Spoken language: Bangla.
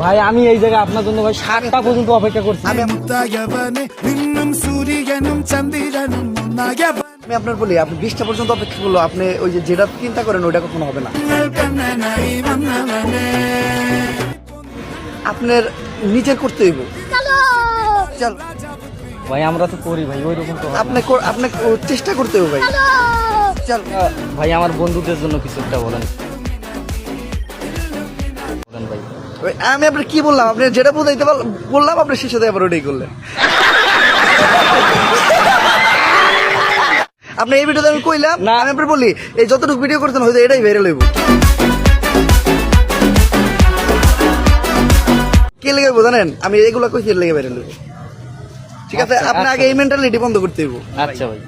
ভাই আমি এই জায়গায় আপনার জন্য ভাই 7টা পর্যন্ত অপেক্ষা করছি। আমি আপনার বলি আপনি 20টা পর্যন্ত অপেক্ষা করলো, আপনি ওই যে যেটা চিন্তা করেন ওইটা কখনো হবে না। আপনার নিজের করতে হইব। চল ভাই আমরা তো করি ভাই, ওইরকম তো আপনি আপনি চেষ্টা করতে হবে ভাই। চল ভাই আমার বন্ধুদের জন্য কিছু একটা বলেন ভাই। আমি আপনার কি বললাম, আপনি যেটা বুঝাইতে বললাম আপনি শেষে আবার ওটাই করলেন। আপনি এই ভিডিওতে আমি কইলাম না, আমি আপনার বলি এই যতটুকু ভিডিও করতেন হয়তো এটাই ভাইরাল হইব। কে লেগে জানেন, আমি এগুলো কইছি লেগে ভাইরাল হইব। ঠিক আছে, আপনি আগে এই মেন্টালিটি বন্ধ করতে হইব। আচ্ছা ভাই।